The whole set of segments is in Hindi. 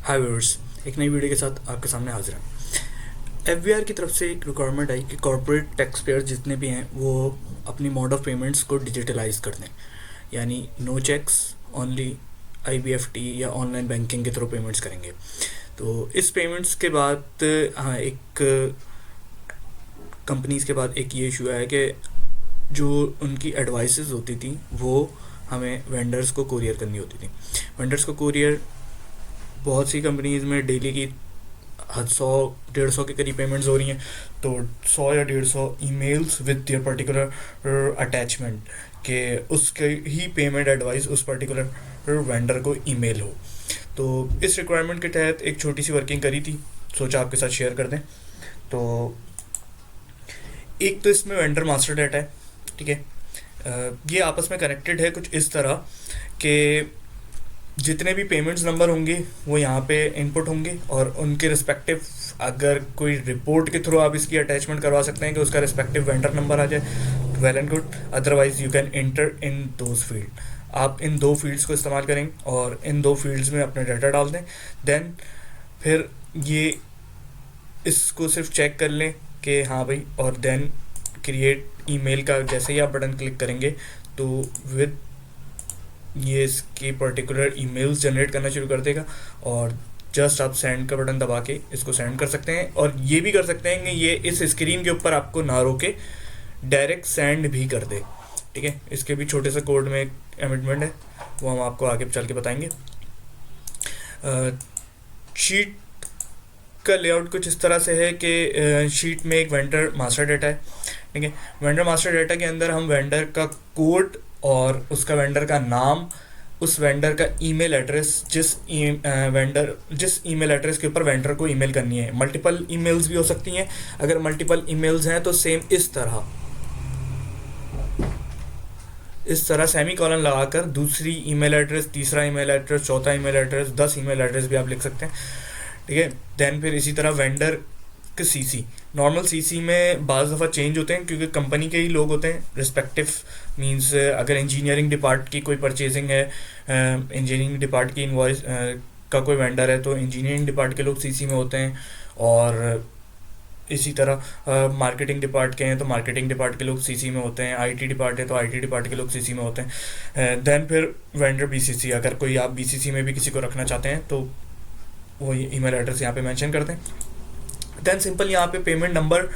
हाय व्यूअर्स, एक नई वीडियो के साथ आपके सामने हाजिर हैं। एफबीआर की तरफ से एक रिक्वायरमेंट आई कि कॉर्पोरेट टैक्स पेयर जितने भी हैं वो अपनी मोड ऑफ पेमेंट्स को डिजिटलाइज कर दें, यानी नो चेक्स, ओनली आईबीएफटी या ऑनलाइन बैंकिंग के थ्रू पेमेंट्स करेंगे। तो इस पेमेंट्स के बाद हाँ, एक कंपनीज के बाद एक ये इशू आया कि जो उनकी एडवाइसेस होती थी वो हमें वेंडर्स को कुरियर करनी होती थी। वेंडर्स को कुरियर बहुत सी कंपनीज में डेली की 100-150 के करीब पेमेंट्स हो रही हैं, तो 100 या 150 emails with their particular attachment के उसके ही पेमेंट एडवाइस उस पर्टिकुलर वेंडर को ईमेल हो। तो इस रिक्वायरमेंट के तहत एक छोटी सी वर्किंग करी थी, सोचा आपके साथ शेयर कर दें। तो एक तो इसमें वेंडर मास्टर डाटा है, ठीक है। ये आपस में कनेक्टेड है कुछ इस तरह कि जितने भी पेमेंट्स नंबर होंगे वो यहाँ पे इनपुट होंगे और उनके रिस्पेक्टिव, अगर कोई रिपोर्ट के थ्रू आप इसकी अटैचमेंट करवा सकते हैं कि उसका रिस्पेक्टिव वेंडर नंबर आ जाए, well and good. Otherwise you can enter in those field. आप इन दो फील्ड्स को इस्तेमाल करेंगे और इन दो फील्ड्स में अपना डाटा डाल दें। देन फिर ये इसको सिर्फ चेक कर लें कि हाँ भाई, और देन क्रिएट ईमेल का जैसे ही आप बटन क्लिक करेंगे तो विद ये इसकी पर्टिकुलर ईमेल्स जनरेट करना शुरू कर देगा और जस्ट आप सेंड का बटन दबा के इसको सेंड कर सकते हैं। और ये भी कर सकते हैं कि ये इस स्क्रीन के ऊपर आपको ना रोके डायरेक्ट सेंड भी कर दे, ठीक है। इसके भी छोटे से कोड में एक एमिटमेंट है, वो हम आपको आगे चल के बताएंगे। शीट का लेआउट कुछ इस तरह से है कि शीट में एक वेंडर मास्टर डाटा है, ठीक है। वेंडर मास्टर डाटा के अंदर हम वेंडर का कोड और उसका वेंडर का नाम, उस वेंडर का ईमेल एड्रेस, जिस ईमेल एड्रेस के ऊपर वेंडर को ईमेल करनी है। मल्टीपल ईमेल्स भी हो सकती हैं। अगर मल्टीपल ईमेल्स हैं तो सेम इस तरह सेमी कॉलन लगाकर दूसरी ईमेल एड्रेस, तीसरा ईमेल एड्रेस, चौथा ईमेल एड्रेस, 10 ईमेल एड्रेस भी आप लिख सकते हैं, ठीक है। देन फिर इसी तरह वेंडर के सीसी, नॉर्मल सीसी में बाज़ दफ़ा चेंज होते हैं क्योंकि कंपनी के ही लोग होते हैं रिस्पेक्टिव। मींस अगर इंजीनियरिंग डिपार्ट की कोई परचेजिंग है, इंजीनियरिंग डिपार्ट की इनवॉइस का कोई वेंडर है तो इंजीनियरिंग डिपार्ट के लोग सीसी में होते हैं। और इसी तरह मार्केटिंग डिपार्ट के हैं तो मार्केटिंग डिपार्ट के लोग सीसी में होते हैं। आईटी डिपार्ट है तो आईटी डिपार्ट के लोग सीसी में होते हैं। देन फिर वेंडर बीसीसी, अगर कोई आप बीसीसी में भी किसी को रखना चाहते हैं तो वो ईमेल एड्रेस यहाँ पे मेंशन कर दें। देन सिंपल यहाँ पे पेमेंट नंबर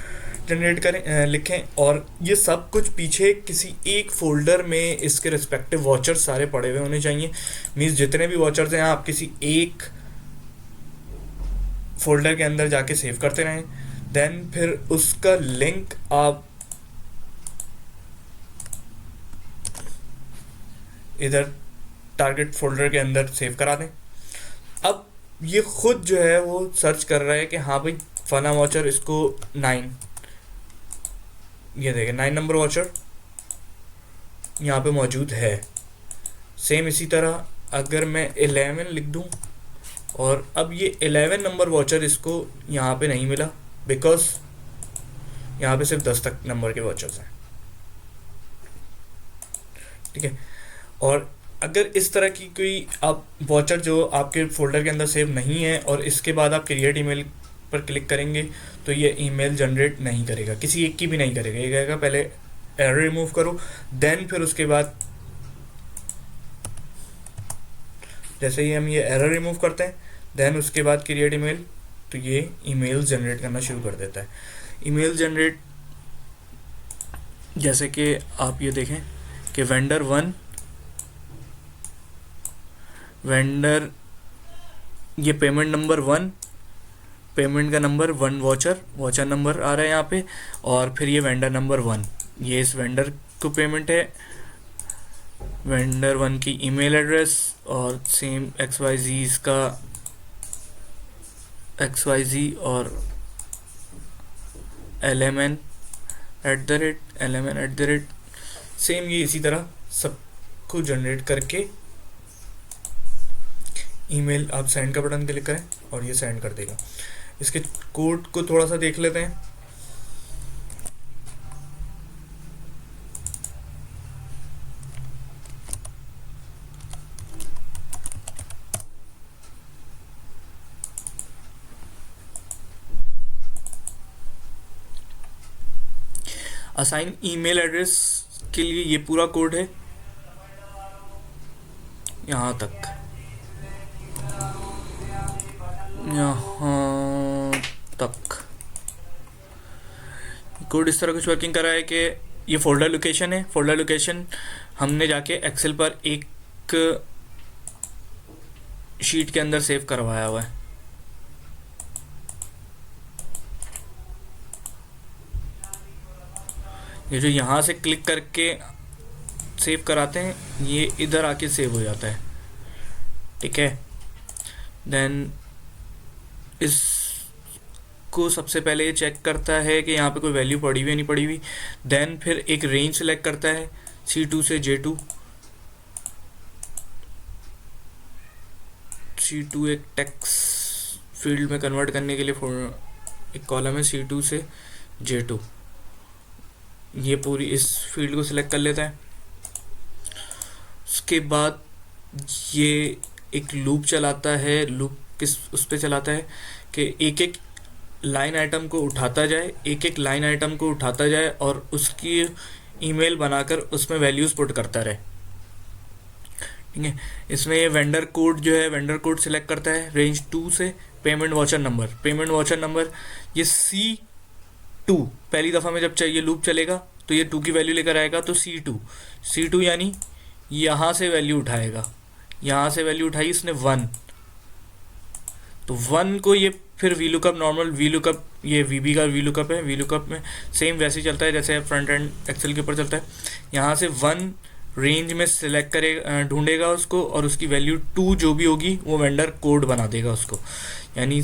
जनरेट करें, लिखें, और ये सब कुछ पीछे किसी एक फोल्डर में इसके रिस्पेक्टिव वॉचर्स सारे पड़े हुए होने चाहिए। मीन्स जितने भी वॉचर्स हैं आप किसी एक फोल्डर के अंदर जाके सेव करते रहें। देन फिर उसका लिंक आप इधर टारगेट फोल्डर के अंदर सेव करा दें। अब ये खुद जो है वो सर्च कर रहा है कि हाँ भाई फला वॉचर इसको 9, ये देखें 9 नंबर वॉचर यहाँ पे मौजूद है। सेम इसी तरह अगर मैं 11 लिख दूँ और अब ये 11 नंबर वॉचर इसको यहाँ पे नहीं मिला बिकॉज यहाँ पे सिर्फ 10 तक नंबर के वॉचर्स हैं, ठीक है। और अगर इस तरह की कोई आप वॉचर जो आपके फोल्डर के अंदर सेव नहीं है और इसके बाद आप क्रिएट ईमेल पर क्लिक करेंगे तो ये ईमेल जनरेट नहीं करेगा, किसी एक की भी नहीं करेगा। ये कहेगा पहले एरर रिमूव करो, देन फिर उसके बाद जैसे ही हम ये एरर रिमूव करते हैं देन उसके बाद क्रिएट ईमेल, तो ये ईमेल जनरेट करना शुरू कर देता है। ईमेल जनरेट जैसे कि आप ये देखें कि वेंडर ये पेमेंट नंबर 1, पेमेंट का नंबर 1 वॉचर नंबर आ रहा है यहाँ पे, और फिर ये वेंडर नंबर 1, ये इस वेंडर को पेमेंट है। वेंडर 1 की ईमेल एड्रेस और सेम XYZ इसका XYZ और LMN सेम ये इसी तरह सबको जनरेट करके ईमेल आप सेंड का बटन क्लिक करें और ये सेंड कर देगा। इसके कोड को थोड़ा सा देख लेते हैं। असाइन ईमेल एड्रेस के लिए ये पूरा कोड है यहाँ तक, यहाँ तक कोड इस तरह कुछ वर्किंग कर रहा है कि ये फोल्डर लोकेशन है। फोल्डर लोकेशन हमने जाके एक्सेल पर एक शीट के अंदर सेव करवाया हुआ है। ये जो यहाँ से क्लिक करके सेव कराते हैं ये इधर आके सेव हो जाता है, ठीक है। देन इसको सबसे पहले ये चेक करता है कि यहाँ पे कोई वैल्यू पड़ी हुई है नहीं पड़ी हुई। देन फिर एक रेंज सेलेक्ट करता है C2 से J2। C2 एक टेक्स्ट फील्ड में कन्वर्ट करने के लिए एक कॉलम है C2 से J2, ये पूरी इस फील्ड को सिलेक्ट कर लेता है। उसके बाद ये एक लूप चलाता है। लूप किस उस पे चलाता है कि एक एक लाइन आइटम को उठाता जाए, एक एक लाइन आइटम को उठाता जाए और उसकी ईमेल बनाकर उसमें वैल्यूज़ पुट करता रहे, ठीक है। इसमें ये वेंडर कोड जो है, वेंडर कोड सिलेक्ट करता है रेंज 2 से payment voucher number. Payment voucher number ये C2 पहली दफ़ा में जब चाहिए लूप चलेगा तो ये 2 की वैल्यू लेकर आएगा, तो C2 यानी यहाँ से वैल्यू उठाएगा, यहाँ से वैल्यू उठाई इसने 1, तो 1 को ये फिर वीलुकअप, नॉर्मल वीलुकअप, ये VB का वीलुकअप है। वीलुकअप में सेम वैसे ही चलता है जैसे फ्रंट एंड एक्सेल के ऊपर चलता है। यहाँ से 1 रेंज में सिलेक्ट करेगा, ढूंढेगा उसको और उसकी वैल्यू 2 जो भी होगी वो वेंडर कोड बना देगा उसको, यानी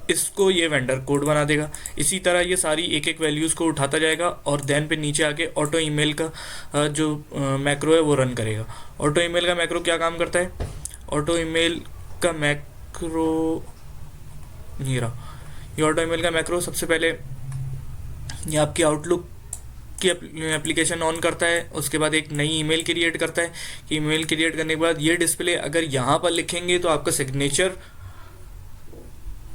इसको ये वेंडर कोड बना देगा। इसी तरह ये सारी एक एक वैल्यूज़ को उठाता जाएगा और देन पे नीचे आके ऑटो ईमेल का जो मैक्रो है वो रन करेगा। ऑटो ईमेल का मैक्रो क्या काम करता है? ऑटो ईमेल का मैक्रो ये रहा, ये ऑटो ईमेल का मैक्रो सबसे पहले ये आपकी आउटलुक की एप्लीकेशन ऑन करता है, उसके बाद एक नई ईमेल क्रिएट करता है। ईमेल क्रिएट करने के बाद ये डिस्प्ले अगर यहाँ पर लिखेंगे तो आपका सिग्नेचर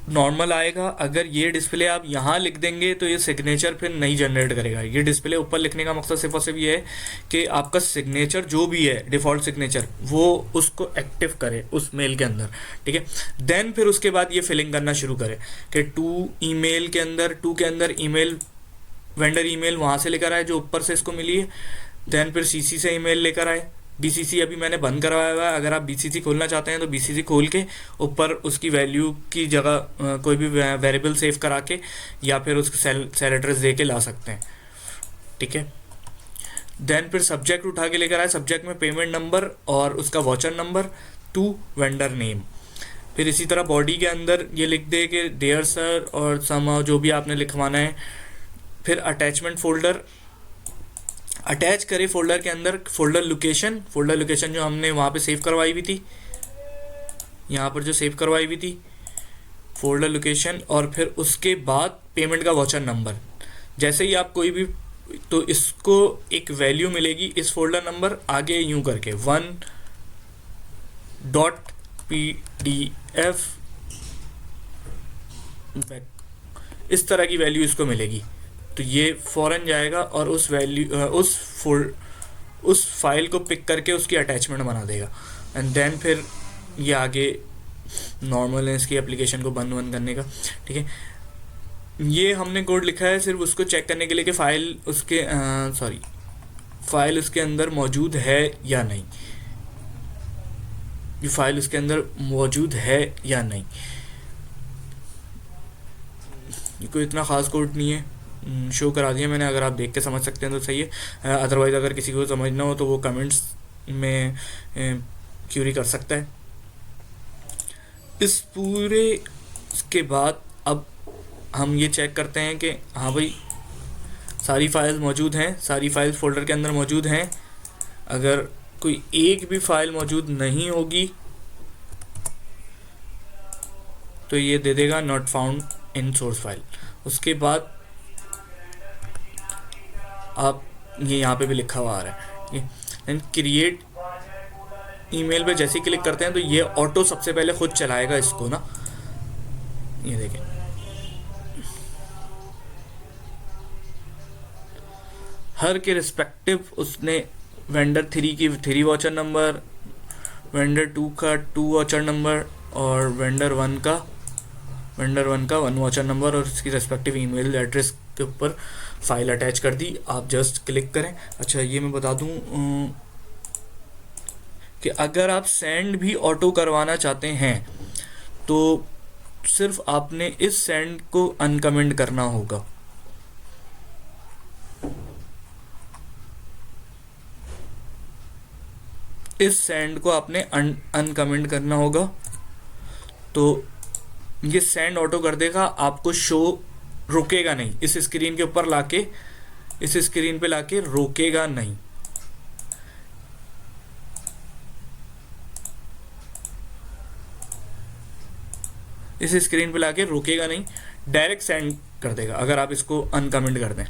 नॉर्मल आएगा, अगर ये डिस्प्ले आप यहाँ लिख देंगे तो ये सिग्नेचर फिर नहीं जनरेट करेगा। ये डिस्प्ले ऊपर लिखने का मकसद सिर्फ और सिर्फ ये है कि आपका सिग्नेचर जो भी है डिफ़ॉल्ट सिग्नेचर वो उसको एक्टिव करे उस मेल के अंदर, ठीक है। देन फिर उसके बाद ये फिलिंग करना शुरू करे कि 2 के अंदर ईमेल वेंडर ईमेल वहाँ से लेकर आए जो ऊपर से इसको मिली है। देन फिर CC से ईमेल लेकर आए। BCC अभी मैंने बंद करवाया हुआ है, अगर आप BCC खोलना चाहते हैं तो BCC खोल के ऊपर उसकी वैल्यू की जगह कोई भी वेरिएबल सेव करा के या फिर उसको सेल एड्रेस दे के ला सकते हैं, ठीक है। देन फिर सब्जेक्ट उठा के लेकर आए, सब्जेक्ट में पेमेंट नंबर और उसका voucher number to vendor name. फिर इसी तरह बॉडी के अंदर ये लिख दे कि डियर सर और सम जो भी आपने लिखवाना है। फिर अटैचमेंट फोल्डर अटैच करे फोल्डर के अंदर फोल्डर लोकेशन जो हमने वहाँ पे सेव करवाई हुई थी, यहाँ पर जो सेव करवाई हुई थी फोल्डर लोकेशन, और फिर उसके बाद पेमेंट का वाचर नंबर। जैसे ही आप कोई भी तो इसको एक वैल्यू मिलेगी इस फोल्डर नंबर आगे यूं करके 1.pdf इस तरह की वैल्यू इसको मिलेगी, तो ये फ़ौरन जाएगा और उस वैल्यू उस फाइल को पिक करके उसकी अटैचमेंट बना देगा। एंड देन फिर ये आगे नॉर्मल है इसकी एप्लीकेशन को बंद करने का, ठीक है। ये हमने कोड लिखा है सिर्फ उसको चेक करने के लिए कि फाइल उसके अंदर मौजूद है या नहीं, ये फाइल उसके अंदर मौजूद है या नहीं। ये कोई इतना ख़ास कोड नहीं है, शो करा दिया मैंने, अगर आप देख के समझ सकते हैं तो सही है, अदरवाइज़ अगर किसी को समझना हो तो वो कमेंट्स में क्यूरी कर सकता है। इस पूरे के बाद अब हम ये चेक करते हैं कि हाँ भाई सारी फाइल्स मौजूद हैं, सारी फाइल्स फोल्डर के अंदर मौजूद हैं। अगर कोई एक भी फाइल मौजूद नहीं होगी तो ये दे देगा not found in source file. उसके बाद आप ये यहाँ पे भी लिखा हुआ आ रहा है एंड क्रिएट ईमेल पे जैसे ही क्लिक करते हैं तो ये ऑटो सबसे पहले खुद चलाएगा इसको ना, ये देखें। हर के रिस्पेक्टिव उसने वेंडर 3 की 3 वाचर नंबर, वेंडर 2 का 2 वाचर नंबर और वेंडर 1 का 1 वाचर नंबर और इसकी रेस्पेक्टिव ईमेल एड्रेस के ऊपर फाइल अटैच कर दी। आप जस्ट क्लिक करें। अच्छा ये मैं बता दूं कि अगर आप सेंड भी ऑटो करवाना चाहते हैं तो सिर्फ आपने इस सेंड को अनकमेंट करना होगा। इस सेंड को आपने अनकमेंट करना होगा तो ये सेंड ऑटो कर देगा, आपको शो रुकेगा नहीं, इस स्क्रीन के ऊपर लाके, इस स्क्रीन पे लाके रोकेगा नहीं। इस स्क्रीन पे लाके रोकेगा नहीं, डायरेक्ट सेंड कर देगा अगर आप इसको अनकमेंट कर दें।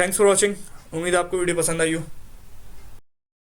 Thanks for watching. उम्मीद आपको वीडियो पसंद आई हो।